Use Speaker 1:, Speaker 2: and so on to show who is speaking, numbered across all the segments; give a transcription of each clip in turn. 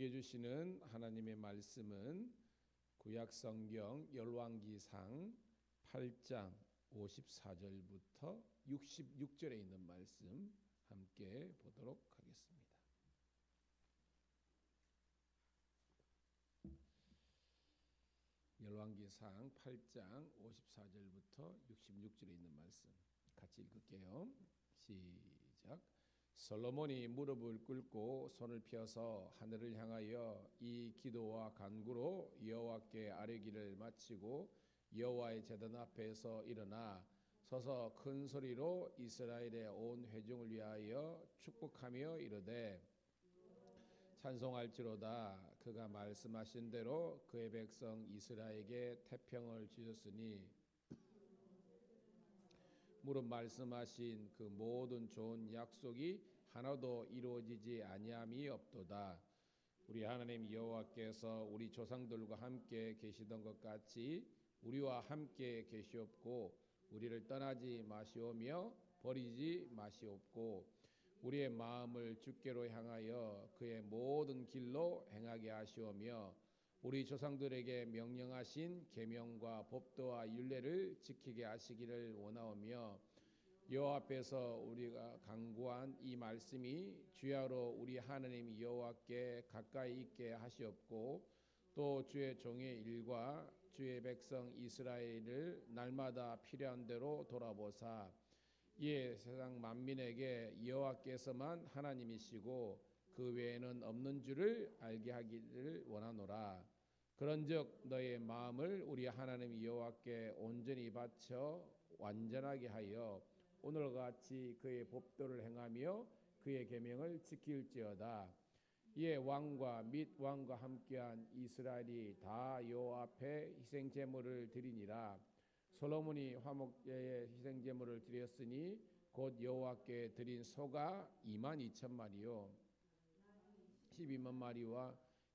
Speaker 1: 우리에게 주시는 하나님의 말씀은 구약성경 열왕기상 8장 54절부터 66절에 있는 말씀 함께 보도록 하겠습니다. 열왕기상 8장 54절부터 66절에 있는 말씀 같이 읽을게요. 시작. 솔로몬이 무릎을 꿇고 손을 펴서 하늘을 향하여 이 기도와 간구로 여호와께 아뢰기를 마치고 여호와의 제단 앞에서 일어나 서서 큰 소리로 이스라엘의 온 회중을 위하여 축복하며 이르되 찬송할지로다. 그가 말씀하신 대로 그의 백성 이스라엘에게 태평을 주셨으니 무릇 말씀하신 그 모든 좋은 약속이 하나도 이루어지지 아니함이 없도다. 우리 하나님 여호와께서 우리 조상들과 함께 계시던 것 같이 우리와 함께 계시옵고 우리를 떠나지 마시오며 버리지 마시옵고 우리의 마음을 주께로 향하여 그의 모든 길로 행하게 하시오며 우리 조상들에게 명령하신 계명과 법도와 율례를 지키게 하시기를 원하오며 여호와 앞에서 우리가 간구한 이 말씀이 주야로 우리 하나님 여호와께 가까이 있게 하시옵고 또 주의 종의 일과 주의 백성 이스라엘을 날마다 필요한 대로 돌아보사 이에 세상 만민에게 여호와께서만 하나님이시고 그 외에는 없는 줄을 알게 하기를 원하노라. 그런즉 너의 마음을 우리 하나님 여호와께 온전히 바쳐 완전하게 하여 오늘과 같이 그의 법도를 행하며 그의 계명을 지킬지어다. 이에 왕과 및 왕과 함께한 이스라엘이 다 여호와 앞에 희생 제물을 드리니라. 솔로몬이 화목제의 희생 제물을 드렸으니 곧 여호와께 드린 소가 22,000마리요 12만 마리와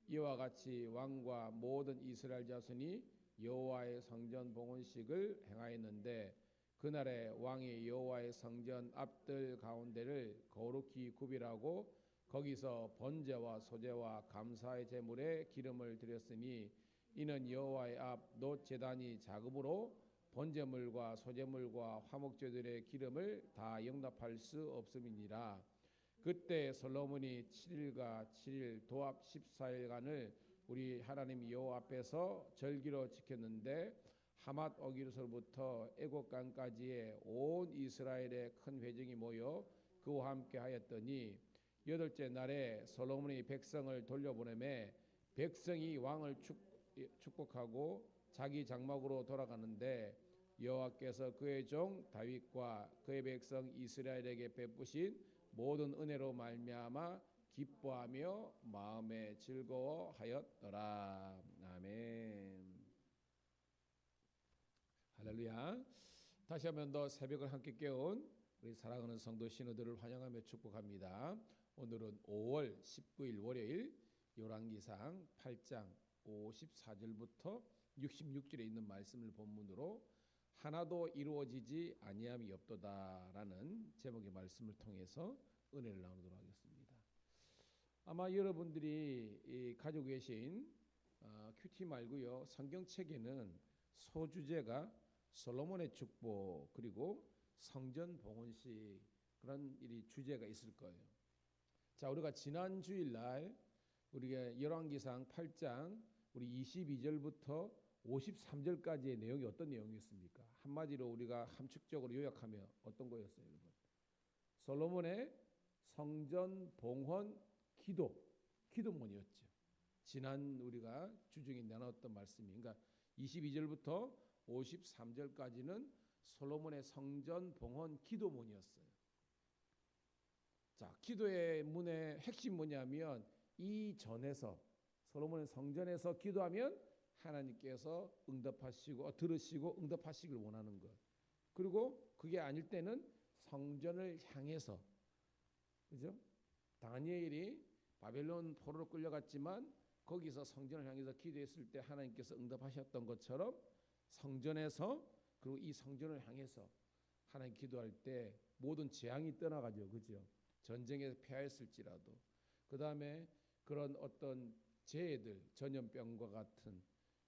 Speaker 1: 이와 같이 왕과 모든 이스라엘 자손이 여호와의 성전 봉헌식을 행하였는데 그날에 왕이 여호와의 성전 앞들 가운데를 거룩히 구별하고 거기서 번제와 소제와 감사의 제물에 기름을 드렸으니 이는 여호와의 앞 놋 제단이 작음으로 번제물과 소제물과 화목제들의 기름을 다 용납할 수 없음이니라. 그때 솔로몬이 7일과 7일 도합 14일간을 우리 하나님 여호와 앞에서 절기로 지켰는데 하맛 어기로서부터 애곡강까지의 온 이스라엘의 큰 회중이 모여 그와 함께 하였더니 여덟째 날에 솔로몬이 백성을 돌려보내매 백성이 왕을 축복하고 자기 장막으로 돌아가는데 여호와께서 그의 종 다윗과 그의 백성 이스라엘에게 베푸신 모든 은혜로 말미암아 기뻐하며 마음에 즐거워하였더라. 아멘. 할렐루야. 다시 한번 더 새벽을 함께 깨운 우리 사랑하는 성도 신우들을 환영하며 축복합니다. 오늘은 5월 19일 월요일 열왕기상 8장 54절부터 66절에 있는 말씀을 본문으로 하나도 이루어지지 아니함이 없도다라는 제목의 말씀을 통해서 은혜를 나누도록 하겠습니다. 아마 여러분들이 가지고 계신 큐티 말고요 성경책에는 소주제가 솔로몬의 축복 그리고 성전 봉헌식 그런 일이 주제가 있을 거예요. 자, 우리가 지난 주일날 우리가 열왕기상 8장 우리 22절부터 53절까지의 내용이 어떤 내용이었습니까? 한마디로 우리가 함축적으로 요약하면 어떤 거였어요, 여러분? 솔로몬의 성전 봉헌 기도문이었죠. 지난 우리가 주중에 나눴던 말씀이 그러니까 22절부터 53절까지는 솔로몬의 성전 봉헌 기도문이었어요. 자, 기도의 문의 핵심 뭐냐면 이 전에서 솔로몬의 성전에서 기도하면 하나님께서 응답하시고 들으시고 응답하시길 원하는 것. 그리고 그게 아닐 때는 성전을 향해서 그죠? 다니엘이 바벨론 포로로 끌려갔지만 거기서 성전을 향해서 기도했을 때 하나님께서 응답하셨던 것처럼 성전에서 그리고 이 성전을 향해서 하나님 기도할 때 모든 재앙이 떠나가죠. 그죠? 전쟁에서 패하였을지라도 그 다음에 그 그런 어떤 재해들, 전염병과 같은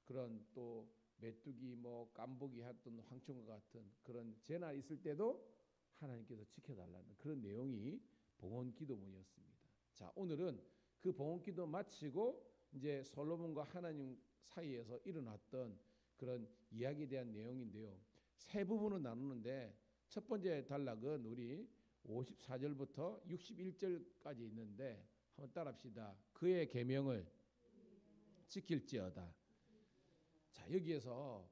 Speaker 1: 그런 또 메뚜기 뭐 깐부기 했던 황충과 같은 그런 재난 있을 때도 하나님께서 지켜달라는 그런 내용이 봉헌 기도문이었습니다. 자, 오늘은 그 봉헌 기도 마치고 이제 솔로몬과 하나님 사이에서 일어났던 그런 이야기에 대한 내용인데요. 세 부분으로 나누는데 첫 번째 단락은 우리 54절부터 61절까지 있는데 한번 따라합시다. 그의 계명을 지킬지어다. 자, 여기에서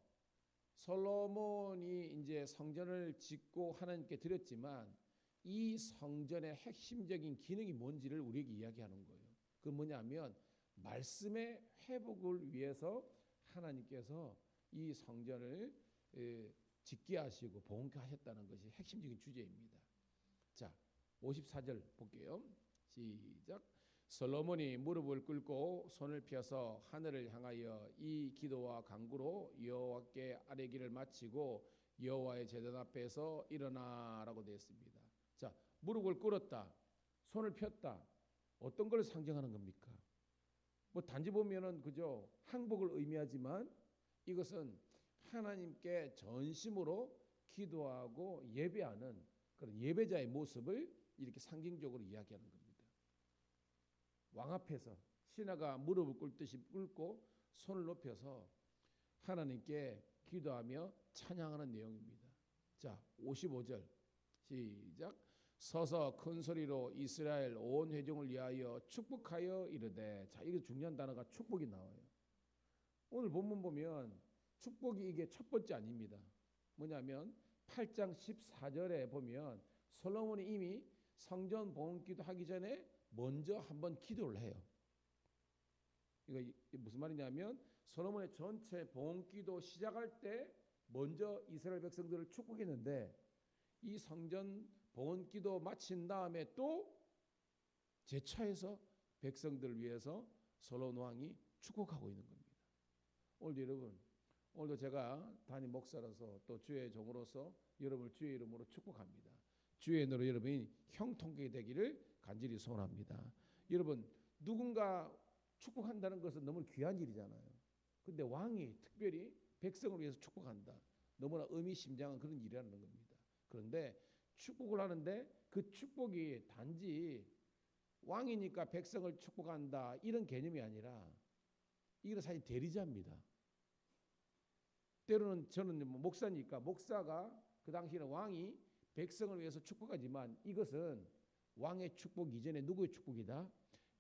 Speaker 1: 솔로몬이 이제 성전을 짓고 하나님께 드렸지만 이 성전의 핵심적인 기능이 뭔지를 우리에게 이야기하는 거예요. 그 뭐냐면 말씀의 회복을 위해서 하나님께서 이 성전을 짓게 하시고 봉헌케 하셨다는 것이 핵심적인 주제입니다. 자, 54절 볼게요. 시작. 솔로몬이 무릎을 꿇고 손을 펴서 하늘을 향하여 이 기도와 간구로 여호와께 아뢰기를 마치고 여호와의 제단 앞에서 일어나라고 되어 있습니다. 자, 무릎을 꿇었다, 손을 폈다. 어떤 걸 상징하는 겁니까? 뭐 단지 보면은 그저 항복을 의미하지만 이것은 하나님께 전심으로 기도하고 예배하는 그런 예배자의 모습을 이렇게 상징적으로 이야기하는 겁니다. 왕 앞에서 신하가 무릎을 꿇듯이 꿇고 손을 높여서 하나님께 기도하며 찬양하는 내용입니다. 자, 55절 시작. 서서 큰 소리로 이스라엘 온 회중을 위하여 축복하여 이르되. 자, 이게 중요한 단어가 축복이 나와요. 오늘 본문 보면 축복이 이게 첫 번째 아닙니다. 뭐냐면 8장 14절에 보면 솔로몬이 이미 성전 봉헌기도 하기 전에 먼저 한번 기도를 해요. 이거 무슨 말이냐면 솔로몬의 전체 봉헌기도 시작할 때 먼저 이스라엘 백성들을 축복했는데 이 성전 봉헌기도 마친 다음에 또 재차해서 백성들을 위해서 솔로몬 왕이 축복하고 있는 겁니다. 오늘도 여러분, 오늘도 제가 담임 목사로서 또 주의 종으로서 여러분을 주의 이름으로 축복합니다. 주의 이름으로 여러분이 형통하게 되기를 간절히 소원합니다. 여러분, 누군가 축복한다는 것은 너무 귀한 일이잖아요. 근데 왕이 특별히 백성을 위해서 축복한다. 너무나 의미심장한 그런 일이라는 겁니다. 그런데 축복을 하는데 그 축복이 단지 왕이니까 백성을 축복한다 이런 개념이 아니라 이건 사실 대리자입니다. 때로는 저는 목사니까 목사가 그 당시에는 왕이 백성을 위해서 축복하지만 이것은 왕의 축복 이전에 누구의 축복이다?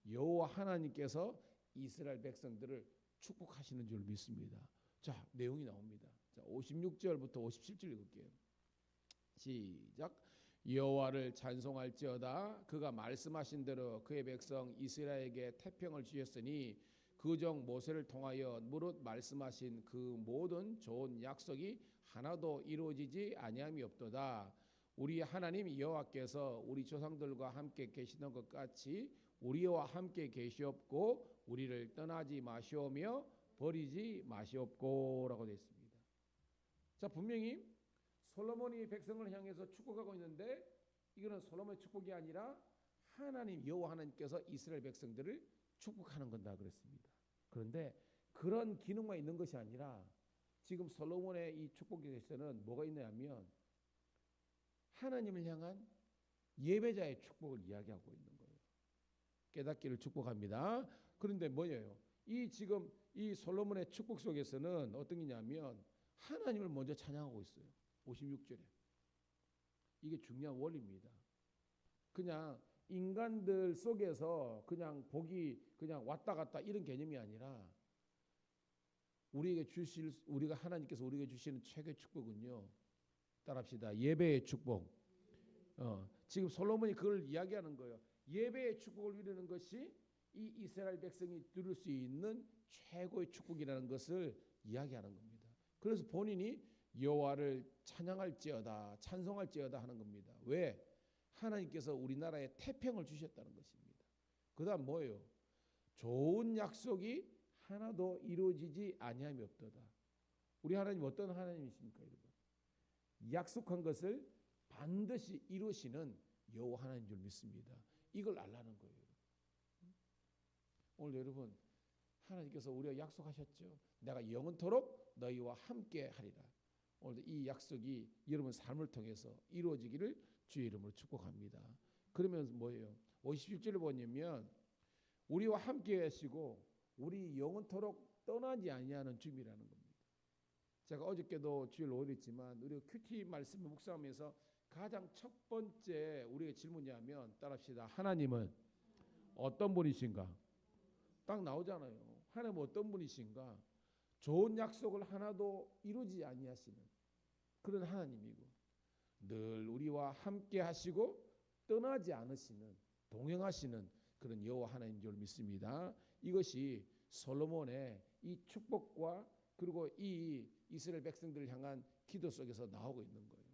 Speaker 1: 여호와 하나님께서 이스라엘 백성들을 축복하시는 줄 믿습니다. 자, 내용이 나옵니다. 자, 56절부터 57절 읽을게요. 시작. 여호와를 찬송할지어다. 그가 말씀하신 대로 그의 백성 이스라엘에게 태평을 주셨으니 그 종 모세를 통하여 무릇 말씀하신 그 모든 좋은 약속이 하나도 이루어지지 아니함이 없도다. 우리 하나님 여호와께서 우리 조상들과 함께 계시던 것 같이 우리와 함께 계시옵고 우리를 떠나지 마시오며 버리지 마시옵고라고 되어 있습니다. 자, 분명히 솔로몬이 백성을 향해서 축복하고 있는데 이거는 솔로몬의 축복이 아니라 하나님 여호와 하나님께서 이스라엘 백성들을 축복하는 건다 그랬습니다. 그런데 그런 기능만 있는 것이 아니라 지금 솔로몬의 이 축복에서는 뭐가 있냐면 하나님을 향한 예배자의 축복을 이야기하고 있는 거예요. 깨닫기를 축복합니다. 그런데 뭐예요? 이 지금 이 솔로몬의 축복 속에서는 어떤 게냐면 하나님을 먼저 찬양하고 있어요. 56절에. 이게 중요한 원리입니다. 그냥 인간들 속에서 그냥 복이 그냥 왔다 갔다 이런 개념이 아니라 우리가 하나님께서 우리에게 주시는 최고의 축복은요. 따라합시다. 예배의 축복. 지금 솔로몬이 그걸 이야기하는 거예요. 예배의 축복을 누리는 것이 이 이스라엘 백성이 누릴 수 있는 최고의 축복이라는 것을 이야기하는 겁니다. 그래서 본인이 여호와를 찬양할지어다, 찬송할지어다 하는 겁니다. 왜? 하나님께서 우리나라에 태평을 주셨다는 것입니다. 그다음 뭐예요? 좋은 약속이 하나도 이루어지지 아니함이 없도다. 우리 하나님 어떤 하나님이십니까, 여러분? 약속한 것을 반드시 이루시는 여호와 하나님인 줄 믿습니다. 이걸 알라는 거예요. 오늘 여러분 하나님께서 우리가 약속하셨죠. 내가 영원토록 너희와 함께 하리라. 오늘도 이 약속이 여러분 삶을 통해서 이루어지기를 주의 이름으로 축복합니다. 그러면 뭐예요? 57절을 보면 우리와 함께 하시고 우리 영원토록 떠나지 아니하는 주님이라는 겁니다. 제가 어저께도 주일 5일했지만 우리 큐티 말씀을 묵상하면서 가장 첫 번째 우리의 질문이하면 따라합시다. 하나님은 어떤 분이신가? 딱 나오잖아요. 하나님은 어떤 분이신가? 좋은 약속을 하나도 이루지 아니하시는 그런 하나님이고 늘 우리와 함께 하시고 떠나지 않으시는 동행하시는 그런 여호와 하나님인 줄 믿습니다. 이것이 솔로몬의 이 축복과 그리고 이 이스라엘 백성들을 향한 기도 속에서 나오고 있는 거예요.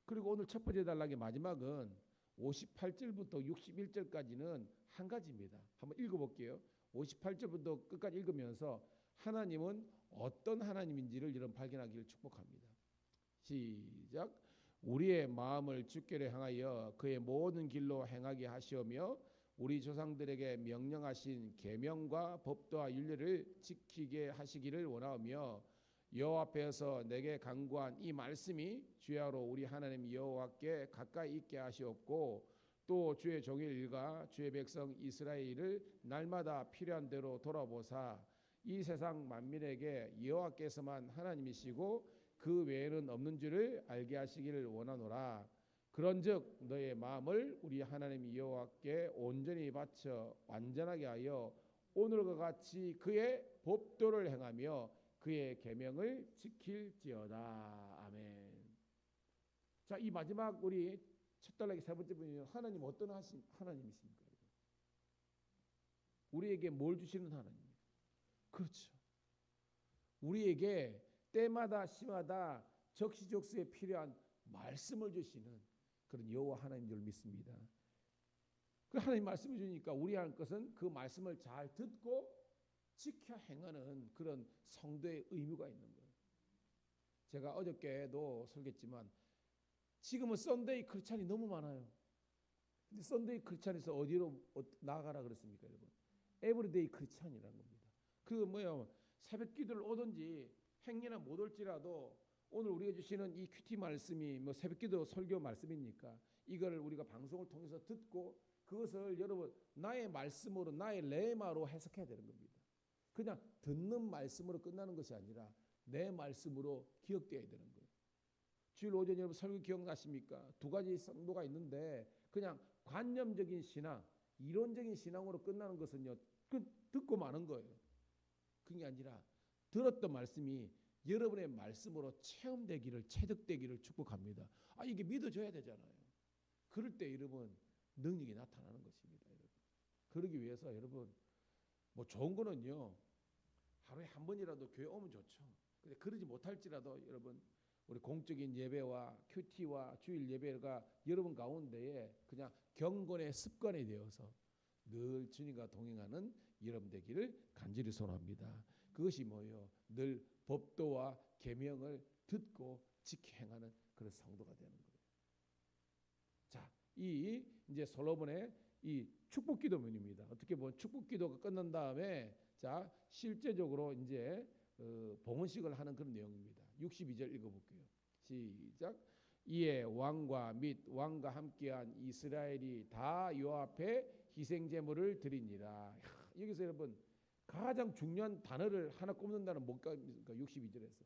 Speaker 1: 그리고 오늘 첫 번째 단락의 마지막은 58절부터 61절까지는 한 가지입니다. 한번 읽어볼게요. 58절부터 끝까지 읽으면서 하나님은 어떤 하나님인지를 여러분 발견하기를 축복합니다. 시작. 우리의 마음을 주께로 향하여 그의 모든 길로 행하게 하시오며 우리 조상들에게 명령하신 계명과 법도와 윤례를 지키게 하시기를 원하오며 여호와 앞에서 내게 간구한 이 말씀이 주야로 우리 하나님 여호와께 가까이 있게 하시옵고 또 주의 종일 일과 주의 백성 이스라엘을 날마다 필요한 대로 돌아보사 이 세상 만민에게 여호와께서만 하나님이시고 그 외에는 없는 줄을 알게 하시기를 원하노라. 그런즉 너의 마음을 우리 하나님 여호와께 온전히 바쳐 완전하게 하여 오늘과 같이 그의 법도를 행하며 그의 계명을 지킬지어다. 아멘. 자, 이 마지막 우리 첫 단락의 세 번째 분이 하나님 어떤 하나님이십니까? 우리에게 뭘 주시는 하나님입니까? 그렇죠. 우리에게 때마다 시마다 적시적소에 필요한 말씀을 주시는 그런 여호와 하나님인 줄 믿습니다. 그 하나님 말씀을 주니까 우리 할 것은 그 말씀을 잘 듣고 지켜 행하는 그런 성도의 의무가 있는 거예요. 제가 어저께도 설교했지만 지금은 썬데이 크리스찬이 너무 많아요. 근데 썬데이 크리스찬에서 어디로 나아가라 그랬습니까, 여러분? 에브리데이 크리스찬이라는 겁니다. 그 뭐야 새벽 기도를 오든지 행여나 못 올지라도 오늘 우리가 주시는 이 큐티 말씀이 뭐 새벽 기도 설교 말씀이니까 이걸 우리가 방송을 통해서 듣고 그것을 여러분 나의 말씀으로 나의 레마로 해석해야 되는 겁니다. 그냥 듣는 말씀으로 끝나는 것이 아니라 내 말씀으로 기억되어야 되는 거예요. 주일 오전 여러분 설교 기억나십니까? 두 가지 성도가 있는데 그냥 관념적인 신앙, 이론적인 신앙으로 끝나는 것은요, 그 듣고 마는 거예요. 그게 아니라 들었던 말씀이 여러분의 말씀으로 체험되기를, 체득되기를 축복합니다. 아, 이게 믿어져야 되잖아요. 그럴 때 여러분 능력이 나타나는 것입니다. 여러분. 그러기 위해서 여러분 뭐 좋은 거는요 하루에 한 번이라도 교회 오면 좋죠. 근데 그러지 못할지라도 여러분 우리 공적인 예배와 큐티와 주일 예배가 여러분 가운데에 그냥 경건의 습관이 되어서 늘 주님과 동행하는 여러분 되기를 간절히 소원합니다. 그것이 뭐예요? 늘 법도와 계명을 듣고 지켜 행하는 그런 성도가 되는 거예요. 자, 이 이제 솔로몬의 이 축복기도문입니다. 어떻게 보면 축복기도가 끝난 다음에 자 실제적으로 이제 봉헌식을 하는 그런 내용입니다. 62절 읽어볼게요. 시작. 이에 왕과 및 왕과 함께한 이스라엘이 다 여호와 앞에 희생 제물을 드리니라. 여기서 여러분 가장 중요한 단어를 하나 꼽는다는 뭔가 62절에서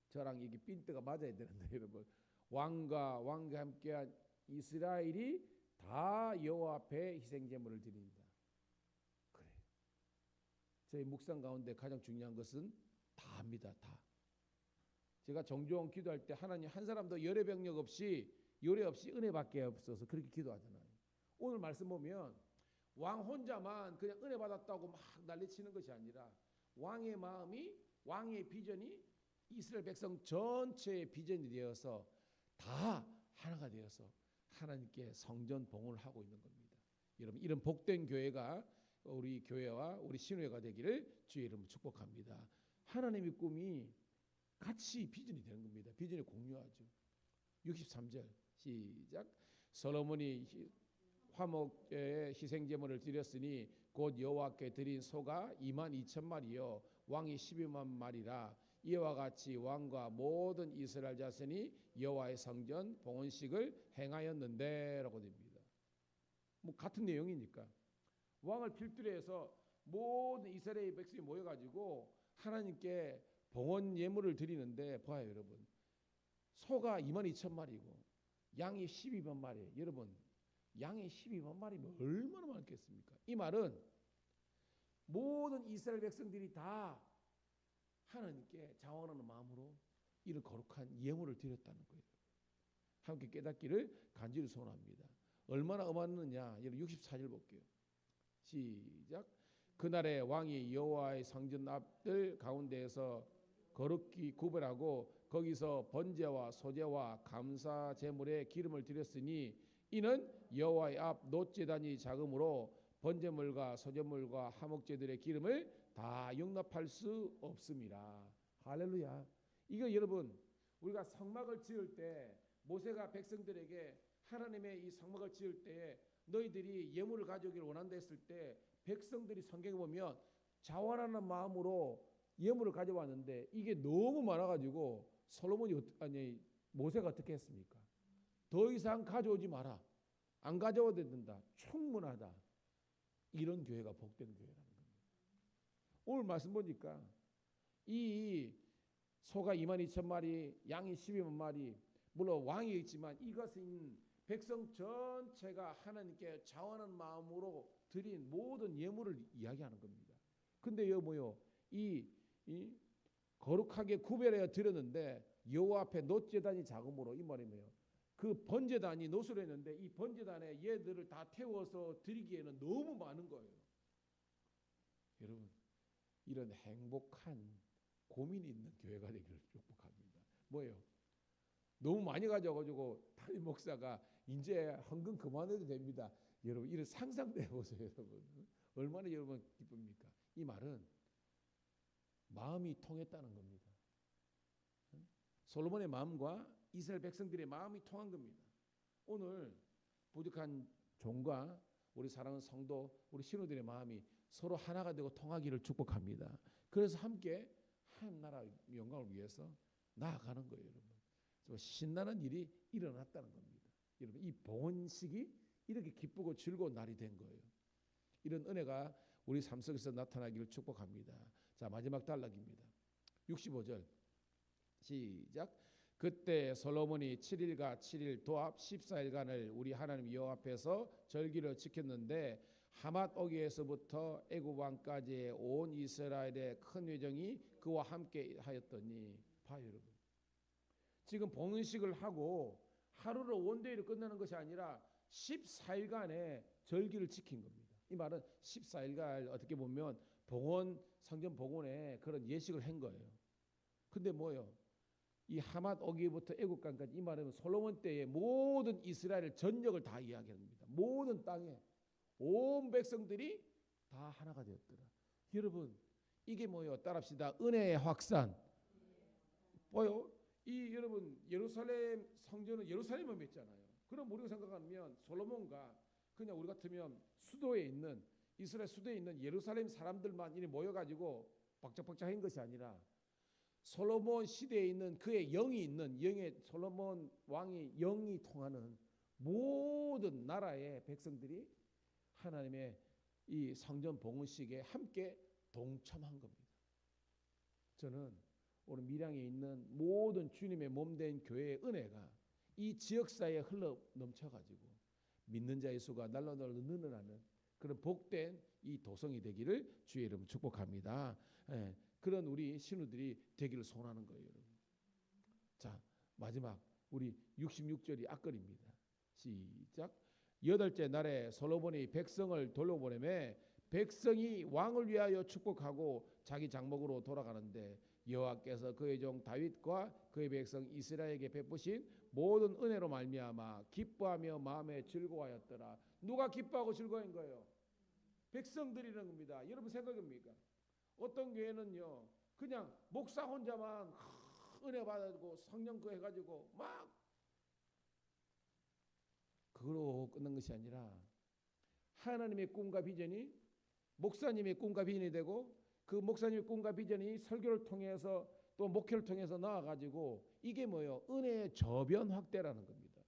Speaker 1: 저랑 이게 핀트가 맞아야 되는데 여러분 왕과 함께한 이스라엘이 다 여호와 앞에 희생 제물을 드린다. 그래. 저희 묵상 가운데 가장 중요한 것은 다입니다. 다. 제가 정종 기도할 때 하나님 한 사람도 열애 병력 없이 요래 없이 은혜밖에 없어서 그렇게 기도하잖아요. 오늘 말씀 보면 왕 혼자만 그냥 은혜 받았다고 막 난리치는 것이 아니라 왕의 마음이 왕의 비전이 이스라엘 백성 전체의 비전이 되어서 다 하나가 되어서 하나님께 성전 봉헌을 하고 있는 겁니다. 여러분 이런 복된 교회가 우리 교회와 우리 신회가 되기를 주의 이름으로 축복합니다. 하나님의 꿈이 같이 비전이 되는 겁니다. 비전을 공유하죠. 63절 시작. 솔로몬이 화목제의 희생제물을 드렸으니 곧 여호와께 드린 소가 22,000마리요 왕이 12만 마리라. 이와 같이 왕과 모든 이스라엘 자손이 여호와의 성전 봉헌식을 행하였는데라고 됩니다. 뭐 같은 내용이니까 왕을 필두로 해서 모든 이스라엘 백성이 모여가지고 하나님께 봉헌 예물을 드리는데 봐요 여러분. 소가 22,000마리고 양이 12만 마리. 여러분 양이 12만 마리면 얼마나 많겠습니까? 이 말은 모든 이스라엘 백성들이 다 하나님께 자원하는 마음으로 이런 거룩한 예물을 드렸다는 거예요. 함께 깨닫기를 간절히 소원합니다. 얼마나 엄하느냐. 여러분 64절 볼게요. 시작. 그날에 왕이 여호와의 성전 앞들 가운데에서 거룩히 구별하고 거기서 번제와 소제와 감사 제물에 기름을 드렸으니 이는 여호와의 앞 놋제단이 작으므로 번제물과 소제물과 화목제들의 기름을 다 용납할 수 없습니다. 할렐루야. 이거 여러분 우리가 성막을 지을 때 모세가 백성들에게 하나님의 이 성막을 지을 때 너희들이 예물을 가져오기를 원한다 했을 때 백성들이 성경에 보면 자원하는 마음으로 예물을 가져왔는데 이게 너무 많아가지고 모세가 어떻게 했습니까? 더 이상 가져오지 마라. 안 가져와도 된다. 충분하다. 이런 교회가 복된 교회라는 겁니다. 오늘 말씀 보니까 이 소가 22,000마리, 양이 12만 마리, 물론 왕이 있지만 이것은 백성 전체가 하나님께 자원하는 마음으로 드린 모든 예물을 이야기하는 겁니다. 근데 여기 뭐요? 이 거룩하게 구별하여 드렸는데 여호와 앞에 놋제단이 작음으로 이 말이 뭐예요? 그 번제단이 놋으로 했는데 이 번제단에 얘들을 다 태워서 드리기에는 너무 많은 거예요. 여러분 이런 행복한 고민이 있는 교회가 되기를 축복합니다. 뭐예요? 너무 많이 가져가지고 담임 목사가 이제 헌금 그만해도 됩니다. 여러분 이런 상상돼 보세요. 여러분 얼마나 여러분 기쁩니까? 이 말은 마음이 통했다는 겁니다. 솔로몬의 마음과 이스라엘 백성들의 마음이 통한 겁니다. 오늘 부족한 종과 우리 사랑하는 성도, 우리 신우들의 마음이 서로 하나가 되고 통하기를 축복합니다. 그래서 함께 한 나라 영광을 위해서 나아가는 거예요, 여러분. 신나는 일이 일어났다는 겁니다. 여러분 이 봉헌식이 이렇게 기쁘고 즐거운 날이 된 거예요. 이런 은혜가 우리 삶 속에서 나타나기를 축복합니다. 자, 마지막 단락입니다. 65절 시작. 그때 솔로몬이 7일과 7일 도합 14일간을 우리 하나님 여호와 앞에서 절기를 지켰는데 하맛 오기에서부터 애굽 왕까지의 온 이스라엘의 큰 회정이 그와 함께 하였더니 봐요 여러분. 지금 봉헌식을 하고 하루를 원데이로 끝내는 것이 아니라 14일간의 절기를 지킨 겁니다. 이 말은 14일간 어떻게 보면 봉헌 성전 봉헌에 그런 예식을 한 거예요. 근데 뭐요? 이 하맛 오기부터 애굽강까지 이 말은 솔로몬 때의 모든 이스라엘 전역을 다 이야기합니다. 모든 땅에 온 백성들이 다 하나가 되었더라. 여러분 이게 뭐요? 따라합시다. 은혜의 확산. 뭐요? 이 여러분 예루살렘 성전은 예루살렘만 맺잖아요. 그럼 우리가 생각하면 솔로몬과 그냥 우리 같으면 수도에 있는 이스라엘 수도에 있는 예루살렘 사람들만 이리 모여가지고 박짝박짝한 것이 아니라 솔로몬 시대에 있는 그의 영이 있는 영의 솔로몬 왕의 영이 통하는 모든 나라의 백성들이 하나님의 이 성전 봉헌식에 함께 동참한 겁니다. 저는 오늘 밀양에 있는 모든 주님의 몸된 교회의 은혜가 이 지역사회에 흘러 넘쳐가지고 믿는 자의 수가 날로 늘어나는 그런 복된 이 도성이 되기를 주의 이름으로 축복합니다. 예, 그런 우리 신우들이 되기를 소원하는 거예요, 여러분. 자, 마지막 우리 66절이 앞걸입니다. 시작. 여덟째 날에 솔로몬이 백성을 돌려보내매 백성이 왕을 위하여 축복하고 자기 장막으로 돌아가는데 여호와께서 그의 종 다윗과 그의 백성 이스라엘에게 베푸신 모든 은혜로 말미암아 기뻐하며 마음에 즐거워하였더라. 누가 기뻐하고 즐거워한 거예요? 백성들이라는 겁니다. 여러분 생각입니까? 어떤 교회는요 그냥 목사 혼자만 은혜 받아고 성령 그 해가지고 막 그걸로 끝난 것이 아니라 하나님의 꿈과 비전이 목사님의 꿈과 비전이 되고 그 목사님의 꿈과 비전이 설교를 통해서 또 목회를 통해서 나와가지고 이게 뭐예요? 은혜의 저변 확대라는 겁니다.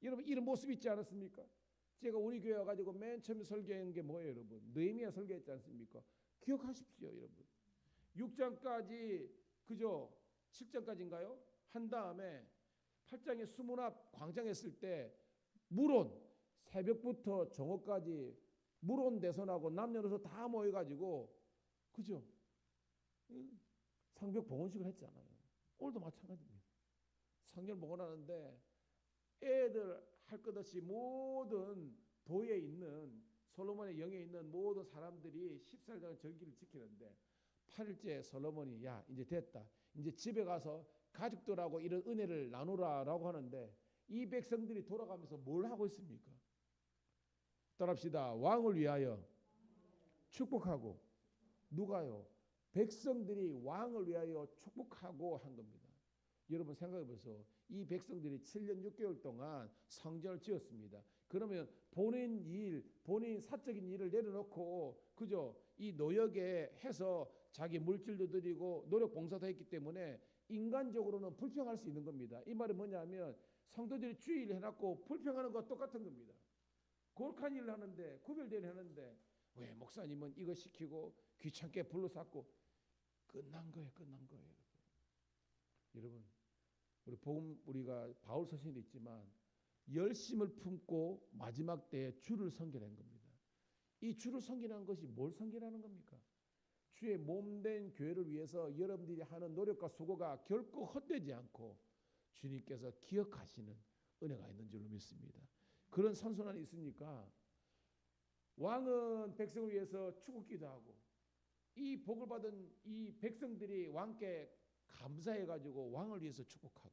Speaker 1: 여러분 이런 모습 있지 않았습니까? 제가 우리 교회 와가지고 맨 처음에 설교한 게 뭐예요, 여러분? 느헤미야 설교했지 않습니까? 기억하십시오, 여러분. 6장까지 그죠? 7장까지인가요? 한 다음에 8장에 수문 앞 광장 했을 때 물온 새벽부터 정오까지 물온 대선하고 남녀노소 다 모여가지고 그죠? 성벽 봉헌식을 했잖아요. 오늘도 마찬가지입니다. 성전 봉헌하는데 애들 할 것 없이 모든 도에 있는 솔로몬의 영에 있는 모든 사람들이 14일 동안 절기를 지키는데 8일째 솔로몬이 야 이제 됐다. 이제 집에 가서 가족들하고 이런 은혜를 나누라라고 하는데 이 백성들이 돌아가면서 뭘 하고 있습니까? 따라합시다. 왕을 위하여 축복하고 누가요? 백성들이 왕을 위하여 축복하고 한 겁니다. 여러분 생각해 보세요. 이 백성들이 7년 6개월 동안 성전을 지었습니다. 그러면 본인 사적인 일을 내려놓고 그죠? 이 노역에 해서 자기 물질도 드리고 노력 봉사도 했기 때문에 인간적으로는 불평할 수 있는 겁니다. 이 말은 뭐냐면 성도들이 주의를 해놨고 불평하는 것과 똑같은 겁니다. 고룩한 일을 하는데 구별되는 하는데 왜 목사님은 이거 시키고 귀찮게 불러쌌고 끝난 거예요. 여러분 우리 복음 우리가 바울 서신에 있지만 열심을 품고 마지막 때에 주를 섬기라는 겁니다. 이 주를 섬기라는 것이 뭘 섬기라는 겁니까? 주의 몸된 교회를 위해서 여러분들이 하는 노력과 수고가 결코 헛되지 않고 주님께서 기억하시는 은혜가 있는 줄로 믿습니다. 그런 선순환이 있으니까 왕은 백성을 위해서 축복기도 하고 이 복을 받은 이 백성들이 왕께 감사해가지고 왕을 위해서 축복하고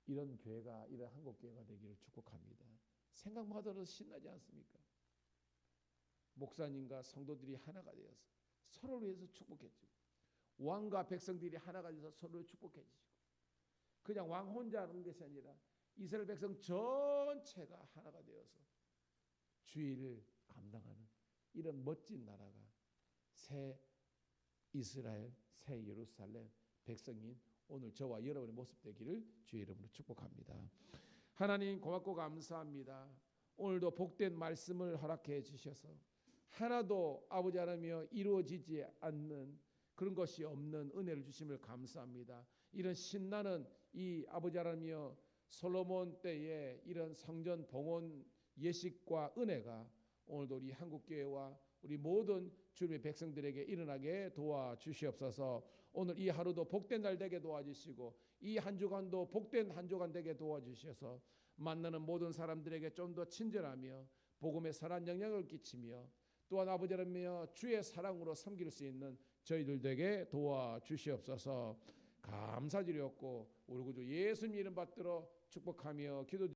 Speaker 1: 이런 교회가 이런 한국 교회가 되기를 축복합니다. 생각만 하더라도 신나지 않습니까? 목사님과 성도들이 하나가 되어서 서로를 위해서 축복해주고 왕과 백성들이 하나가 되어서 서로를 축복해주고 그냥 왕 혼자 하는 것이 아니라 이스라엘 백성 전체가 하나가 되어서 주의를 감당하는 이런 멋진 나라가 새 이스라엘, 새 예루살렘 백성인 오늘 저와 여러분의 모습 되기를 주의 이름으로 축복합니다. 하나님 고맙고 감사합니다. 오늘도 복된 말씀을 허락해 주셔서 하나도 아버지 하나며 이루어지지 않는 그런 것이 없는 은혜를 주심을 감사합니다. 이런 신나는 이 아버지 하나며 솔로몬 때의 이런 성전 봉헌 예식과 은혜가 오늘도 우리 한국교회와 우리 모든 주님의 백성들에게 일어나게 도와주시옵소서. 오늘 이 하루도 복된 날 되게 도와주시고 이 한 주간도 복된 한 주간 되게 도와주셔서 만나는 모든 사람들에게 좀 더 친절하며 복음의 선한 영향을 끼치며 또한 아버지 하나님 주의 사랑으로 섬길 수 있는 저희들 되게 도와주시옵소서. 감사드렸고 우리 구주 예수님 이름 받들어 축복하며 기도